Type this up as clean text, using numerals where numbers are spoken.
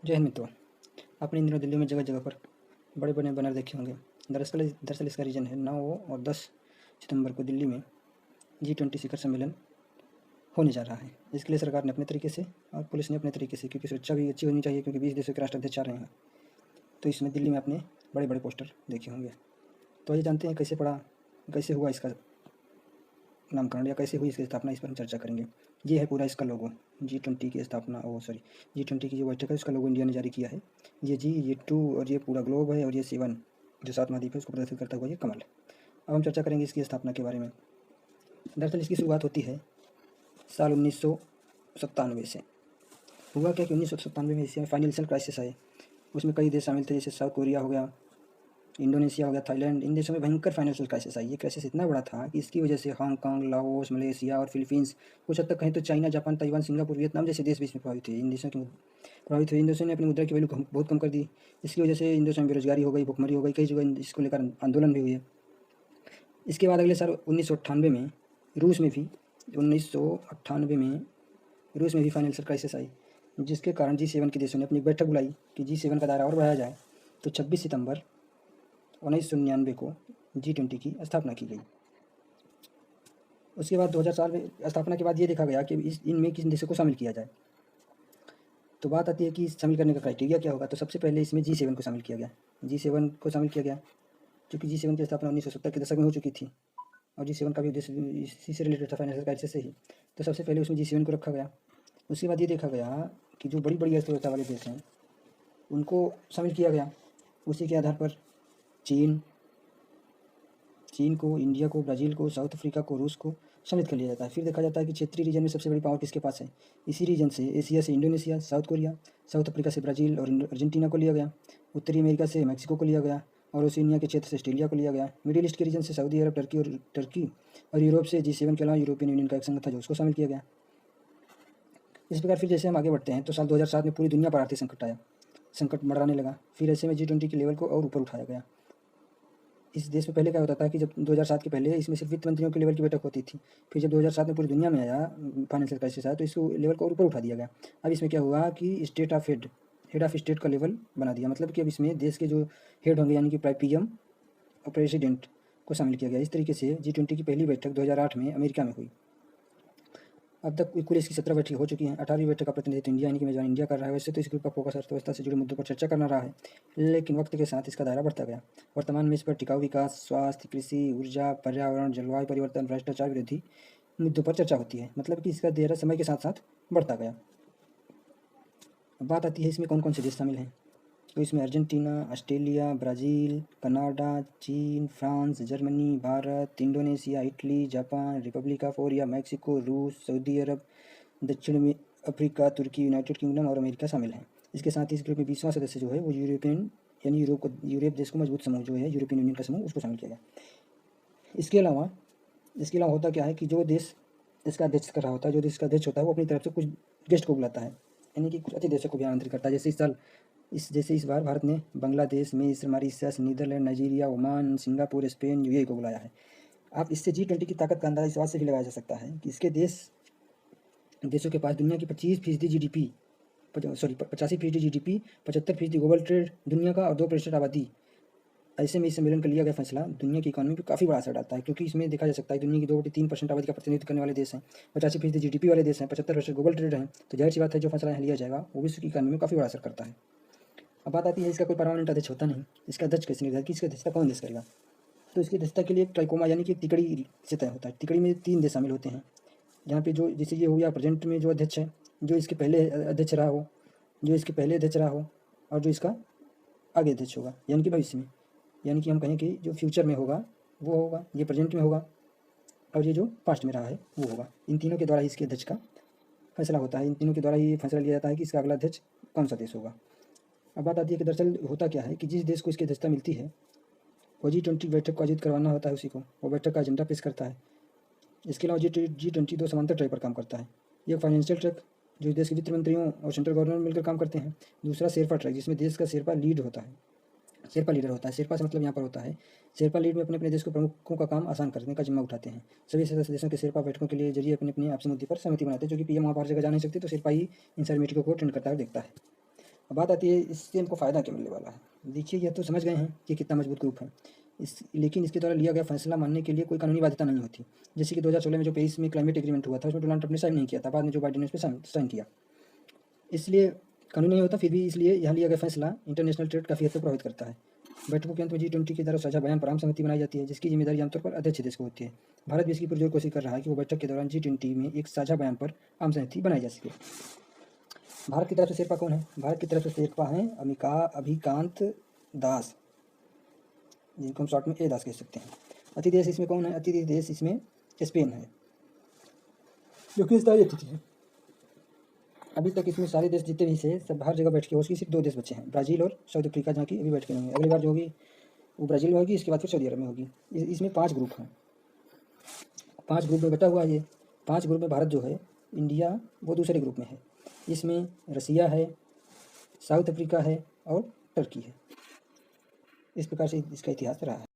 जय हिंद मित्रों। आपने इन दिनों दिल्ली में जगह जगह पर बड़े बड़े बैनर देखे होंगे। दरअसल इसका रीज़न है 9 और 10 सितंबर को दिल्ली में G20 शिखर सम्मेलन होने जा रहा है। इसके लिए सरकार ने अपने तरीके से और पुलिस ने अपने तरीके से, क्योंकि सुरक्षा भी अच्छी होनी चाहिए, क्योंकि 20 देशों के राष्ट्राध्यक्ष आ रहे हैं, तो इसमें दिल्ली में अपने बड़े बड़े पोस्टर देखे होंगे। तो आइए जानते हैं कैसे हुआ इसका नामकरण या कैसे हुई इसकी स्थापना। इस पर हम चर्चा करेंगे। ये है पूरा इसका लोगो। G20 की स्थापना, G20 की जो बैठक है उसका लोगो इंडिया ने जारी किया है। ये G, ये 2 और ये पूरा ग्लोब है, और ये 7 जो 7 महाद्वीप है उसको प्रदर्शित करता हुआ ये कमल है। अब हम चर्चा करेंगे इसकी स्थापना के बारे में। दरअसल इसकी शुरुआत होती है साल 1997 से। हुआ क्या कि 1997 में एशिया में फाइनेंशियल क्राइसिस आए। उसमें कई देश शामिल थे, जैसे साउथ कोरिया हो गया, इंडोनेशिया हो गया, थाईलैंड। इन देशों में भयंकर फाइनेंशियल क्राइसिस आई। ये क्राइसिस इतना बड़ा था कि इसकी वजह से हांगकांग, लाओस, मलेशिया और फिलीपींस, कुछ हद तक कहें तो China, Japan, Taiwan, Singapore, Vietnam जैसे देश भी इसमें प्रभावित हुए। इन देशों की प्रभावित हुए। इन देशों ने अपनी मुद्रा की वैल्यू बहुत कम कर दी। इसकी वजह से इन देशों में बेरोजगारी हो गई, भुखमरी हो गई, कई जगह इसको लेकर आंदोलन भी हुए। इसके बाद अगले साल 1998 में रूस में भी 1998 में रूस में भी फाइनेंशियल क्राइसिस आई, जिसके कारण G7 के देशों ने अपनी बैठक बुलाई कि G7 का दायरा और बढ़ाया जाए। तो 26 सितंबर 1999 को G20 की स्थापना की गई। उसके बाद 2004 में स्थापना के बाद ये देखा गया कि इनमें किन देशों को शामिल किया जाए। तो बात आती है कि शामिल करने का क्राइटेरिया क्या होगा। तो सबसे पहले इसमें G7 को शामिल किया गया। G7 को शामिल किया गया क्योंकि G7 की स्थापना 1970 के दशक में हो चुकी थी, और G7 का भी उद्देश्य इसी से रिलेटेड था, फाइनेंशियल क्राइसिस से ही। तो सबसे पहले उसमें G7 को रखा गया। उसके बाद ये देखा गया कि जो बड़ी बड़ी अर्थव्यवस्था वाले देश हैं उनको शामिल किया गया। उसी के आधार पर चीन को, इंडिया को, ब्राज़ील को, साउथ अफ्रीका को, रूस को शामिल कर लिया जाता है। फिर देखा जाता है कि क्षेत्रीय रीजन में सबसे बड़ी पावर किसके पास है। इसी रीजन से एशिया से Indonesia, south Korea, south Africa से ब्राज़ील और अर्जेंटीना को लिया गया। उत्तरी अमेरिका से मैक्सिको को लिया गया, और ओशिनिया के क्षेत्र से ऑस्ट्रेलिया को लिया गया। मिडिल ईस्ट के रीजन से सऊदी अरब, टर्की और यूरोप से G7 के अलावा यूरोपियन यूनियन का एक संघ था जो उसको शामिल किया गया। इस प्रकार फिर जैसे हम आगे बढ़ते हैं तो साल 2007 में पूरी दुनिया पर आर्थिक संकट आया, संकट मंडराने लगा। फिर ऐसे में G20 के लेवल को और ऊपर उठाया गया। इस देश में पहले क्या होता था कि जब 2007 के पहले इसमें सिर्फ वित्त मंत्रियों के लेवल की बैठक होती थी। फिर जब 2007 में पूरी दुनिया में आया फाइनेंशियल क्राइसिस आया, तो इसको लेवल को और ऊपर उठा दिया गया। अब इसमें क्या हुआ कि हेड ऑफ स्टेट का लेवल बना दिया। मतलब कि अब इसमें देश के जो हेड होंगे, यानी कि PM और प्रेसिडेंट को शामिल किया गया। इस तरीके से G20 की पहली बैठक 2008 में अमेरिका में हुई। अब तक कुल इसकी 17 बैठकें हो चुकी हैं। 18वीं बैठक का प्रतिनिधित्व इंडिया, यानी कि मेजबान इंडिया कर रहा है। वैसे तो इस ग्रुप का फोकस अर्थव्यवस्था से जुड़े मुद्दों पर चर्चा करना रहा है, लेकिन वक्त के साथ इसका दायरा बढ़ता गया। वर्तमान में इस पर टिकाऊ विकास, स्वास्थ्य, कृषि, ऊर्जा, पर्यावरण, जलवायु परिवर्तन, भ्रष्टाचार विरोधी मुद्दों पर चर्चा होती है। मतलब कि इसका दायरा समय के साथ साथ बढ़ता गया। अब बात आती है इसमें कौन कौन से देश शामिल हैं। तो इसमें अर्जेंटीना, ऑस्ट्रेलिया, ब्राज़ील, कनाडा, चीन, France, Germany, Bharat, Indonesia, Italy, Japan, Republic of Korea, Mexico, रूस, सऊदी अरब, दक्षिण में अफ्रीका, तुर्की, यूनाइटेड किंगडम और अमेरिका शामिल हैं। इसके साथ ही इस ग्रुप में 20वां सदस्य जो है वो यूरोपियन, यानी यूरोप देश को मजबूत समूह जो है, यूरोपियन यूनियन का समूह, उसको शामिल किया गया। इसके अलावा होता क्या है कि जो देश इसका अध्यक्ष कर रहा होता है, जो देश का अध्यक्ष होता है, वो अपनी तरफ से कुछ गेस्ट को बुलाता है, यानी कि कुछ अच्छे देशों को भी आमंत्रित करता है। जैसे इस बार भारत ने बांग्लादेश, मिस्र, Mauritius, Netherlands, Nigeria, Oman, Singapore, Spain, UAE को बुलाया है। आप इससे G20 की ताकत का अंदाजा इस बात से भी लगाया जा सकता है कि इसके देशों के पास दुनिया की 85% GDP, 85% GDP, 75% ग्लोबल ट्रेड दुनिया का, और 2% आबादी। ऐसे में इस सम्मेलन का लिया गया फैसला दुनिया की इकोनॉमी पर काफ़ी बड़ा असर डालता है, क्योंकि इसमें देखा जा सकता है दुनिया की 2-3% आबादी का प्रतिनिधित्व करने वाले देश हैं, 85% GDP वाले देश हैं, 75% ग्लोबल ट्रेड हैं। तो जाहिर सी बात है जो फैसला यहाँ लिया जाएगा वो विश्व की इकोनॉमी में काफ़ी बड़ा असर करता है। अब बात आती है इसका कोई परमानेंट अध्यक्ष होता नहीं। इसका अध्यक्ष कैसे निर्धारित, कि इसका अध्यक्षता कौन देश करेगा। तो इसकी अध्यक्षता के लिए ट्राइकोमा, यानी कि तिकड़ी से तय होता है। तिकड़ी में 3 देश शामिल होते हैं, जहाँ पे जो जैसे ये हो गया प्रेजेंट में जो अध्यक्ष है, जो इसके पहले अध्यक्ष रहा हो, और जो इसका आगे अध्यक्ष होगा, यानी कि भविष्य में, यानी कि हम कहें कि जो फ्यूचर में होगा वो होगा, ये प्रेजेंट में होगा, और ये जो पास्ट में रहा है वो होगा। इन तीनों के द्वारा ही इसके अध्यक्ष का फैसला होता है। इन तीनों के द्वारा ही फैसला लिया जाता है कि इसका अगला अध्यक्ष कौन सा देश होगा। अब बात आती है कि दरअसल होता क्या है कि जिस देश को इसकी अध्यक्षता मिलती है वो G20 बैठक को आयोजित करवाना होता है, उसी को वो बैठक का एजेंडा पेश करता है। इसके अलावा G20 2 समांतर ट्रैक पर काम करता है। एक फाइनेंशियल ट्रैक, जो देश के वित्त मंत्रियों और सेंट्रल गवर्नमेंट मिलकर काम करते हैं। दूसरा शेरपा ट्रैक, जिसमें देश का शेरपा लीडर होता है। शेरपा से मतलब यहाँ पर होता है, शेरपा लीड में अपने अपने देश के प्रमुखों का काम आसान करने का जिम्मा उठाते हैं। सभी सदस्य देशों के शेरपा बैठकों के लिए जरिए अपने अपने आपसी मुद्दे पर सहमति बनाते हैं, जो कि PM वहाँ हर जगह जा नहीं सकते, तो शेरपा ही इन सारी मीटिंगों को अटेंड करता है और देखता है। अब बात आती है इससे हमको फ़ायदा क्या मिलने वाला है। देखिए यह तो समझ गए हैं कि कितना मजबूत ग्रुप है लेकिन इसके द्वारा लिया गया फैसला मानने के लिए कोई कानूनी बाध्यता नहीं होती। जैसे कि 2016 में जो पेरिस में क्लाइमेट एग्रीमेंट हुआ था उसमें डोनाल्ड ट्रंप ने साइन नहीं किया था, बाद में जो बाइडेन ने उस पर साइन किया। इसलिए कानूनी नहीं होता, फिर भी इसलिए यहाँ लिया गया फैसला इंटरनेशनल ट्रेड काफ़ी हद तक प्रभावित करता है। बैठकों के अंत में G20 के द्वारा साझा बयान पर आम सहमति बनाई जाती है, जिसकी जिम्मेदारी आमतौर पर अध्यक्ष देश को होती है। भारत भी इसकी पुरजोर कोशिश कर रहा है कि वो बैठक के दौरान G20 में एक साझा बयान पर आम सहमति बनाई जा सके। भारत की तरफ से शेरपा कौन है? भारत की तरफ से शेरपा हैं अभिकांत दास, जिनको हम शॉर्ट में ए दास कह सकते हैं। अतिथि देश इसमें कौन है? अतिथि देश इसमें स्पेन है, जो कि स्थायी अतिथि है। अभी तक इसमें सारे देश जितने भी थे सब हर जगह बैठ के, उसकी सिर्फ 2 देश बचे हैं, ब्राज़ील और साउथ अफ्रीका, जहाँ की अभी बैठ के नहीं है। अगली बार जो होगी वो ब्राज़ील में होगी, इसके बाद फिर सऊदी अरब में होगी। इसमें 5 ग्रुप हैं, 5 ग्रुप में बटा हुआ है ये। 5 ग्रुप में भारत जो है, इंडिया वो दूसरे ग्रुप में है। इसमें रसिया है, साउथ अफ्रीका है और टर्की है। इस प्रकार से इसका इतिहास रहा है।